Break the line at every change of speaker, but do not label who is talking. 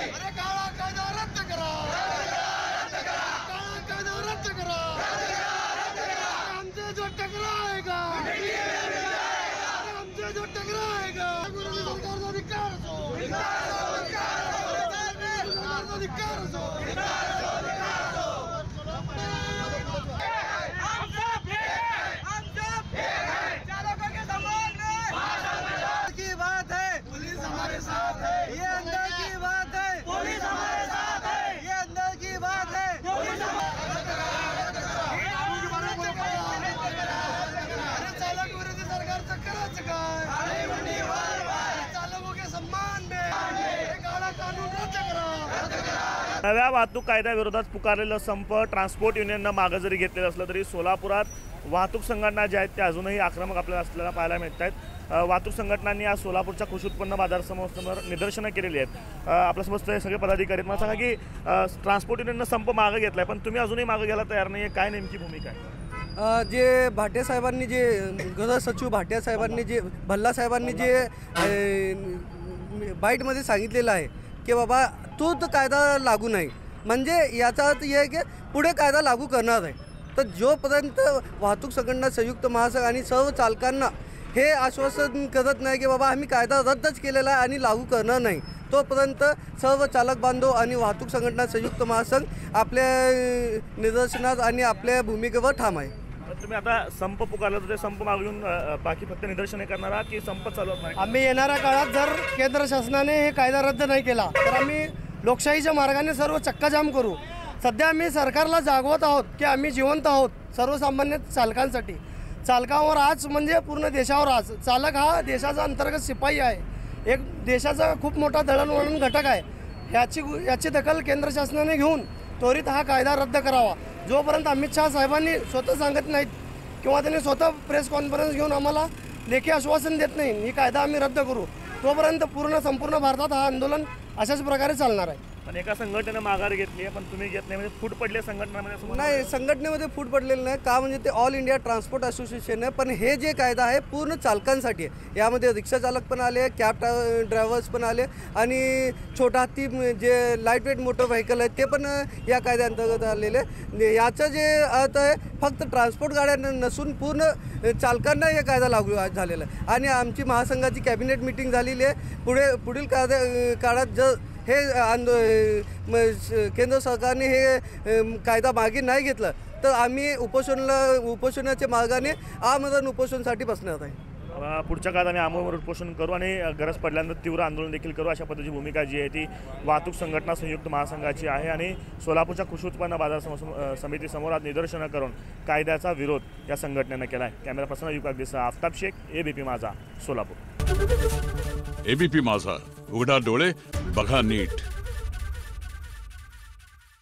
अरे काळा कायदा रद्द करा, काळा कायदा रद्द करा, हमसे जो टकराएगा, हमसे जो टकराएगा, विरोधी सरकार का अधिकार जो, अधिकार जो, की बात है, पुलिस हमारे साथ है, ये अंदर की बात है, पुलिस हमारे साथ है, ये अंदर की बात है, पुलिस अरे चालक विरोधी सरकारचं करायचं काय, चालकों के सम्मान में काळा कानून रद्द करा।
नव्या वाहतूक कायद्याविरोधात पुकारलेलं संप ट्रान्सपोर्ट युनियननं मागे जरी घेतलेलं असलं तरी सोलापुरात वाहतूक संघटना ज्या आहेत त्या अजूनही आक्रमक आपल्याला पाहायला मिळत आहेत। वाहतूक संघटनांनी आज सोलापूरच्या कृषी उत्पन्न बाजार समोर निदर्शनं केलेली आहेत। आपल्यासमोर हे सगळे पदाधिकारी आहेत। मला सांगा की ट्रान्सपोर्ट युनियननं संप मागे घेतलाय पण तुम्ही अजूनही मागे घ्यायला तयार नाही, काय नेमकी भूमिका आहे?
जे भाटे साहेबांनी जे गृह सचिव भाटे साहेबांनी जे भल्ला साहेबांनी जे बाईटमध्ये सांगितलेलं आहे की बाबा तूच कायदा लागू नाही, म्हणजे याचा अर्थ हे आहे की पुढे कायदा लागू करणार आहे। तर जोपर्यंत वाहतूक संघटना संयुक्त महासंघ आणि सर्व चालकांना हे आश्वासन करत नाही की बाबा आम्ही कायदा रद्दच केलेला आहे आणि लागू करणार नाही, तोपर्यंत सर्व चालक बांधव आणि वाहतूक संघटना संयुक्त महासंघ आपल्या निदर्शनात आणि आपल्या भूमिकेवर ठाम आहे।
तुम्ही आता संप पुकारला तर ते संप मागून बाकी फक्त निदर्शने करणार आहात की संप चालवत नाही?
आम्ही येणाऱ्या काळात जर केंद्र शासनाने हे कायदा रद्द नाही केला तर आम्ही लोकशाहीच्या मार्गाने सर्व चक्काजाम करू। सध्या आम्ही सरकारला जागवत आहोत की आम्ही जिवंत आहोत सर्वसामान्य चालकांसाठी। चालकावर आज म्हणजे पूर्ण देशावर आज चालक हा देशाचा अंतर्गत शिपाई आहे, एक देशाचा खूप मोठा दळणवळण घटक आहे। याची दखल केंद्र शासनाने घेऊन त्वरित हा कायदा रद्द करावा। जोपर्यंत अमित शहा साहेबांनी स्वतः सांगत नाहीत किंवा त्यांनी स्वतः प्रेस कॉन्फरन्स घेऊन आम्हाला लेखी आश्वासन देत नाही ही कायदा आम्ही रद्द करू, तोपर्यंत संपूर्ण भारतात हा आंदोलन अशाच प्रकारे चालणार आहे।
पण एका संघटनेनं माघार घेतली आहे पण तुम्ही घेत नाही, म्हणजे फूट पडले संघटनेमध्ये?
नाही, संघटनेमध्ये फूट पडलेलं नाही का, म्हणजे ते ऑल इंडिया ट्रान्सपोर्ट असोसिएशन आहे, पण हे जे कायदा आहे पूर्ण चालकांसाठी आहे। यामध्ये रिक्षा चालक पण आले, कॅब ड्रायव्हर्स पण आले आणि छोटा हत्ती जे लाईट वेट मोटर व्हेकल आहे ते पण या कायद्याअंतर्गत आलेले। याचं जे अर्थ आहे फक्त ट्रान्सपोर्ट गाड्या नसून पूर्ण चालकांना हे कायदा लागू झालेला आहे। आणि आमची महासंघाची कॅबिनेट मिटिंग झालेली आहे। पुढील काळात जर हे केंद्र सरकारने हे कायदा मागे नाही घेतला तर आम्ही उपोषणाच्या मार्गाने आमरण उपोषणासाठी बसणार आहे।
पुढच्या काळात आम्ही आमरण उपोषण करू आणि गरज पडल्यानंतर तीव्र आंदोलन देखील करू, अशा पद्धतीची भूमिका जी आहे ती वाहतूक संघटना संयुक्त महासंघाची आहे। आणि सोलापूरच्या कृषी उत्पन्न बाजार समितीसमोर आज निदर्शनं करून कायद्याचा विरोध या संघटनेनं केला आहे। कॅमेरा पर्सन युवक दिसा, आफताब शेख, एबीपी माझा, सोलापूर।
एबीपी माझा, उघडा डोळे बघा नीट।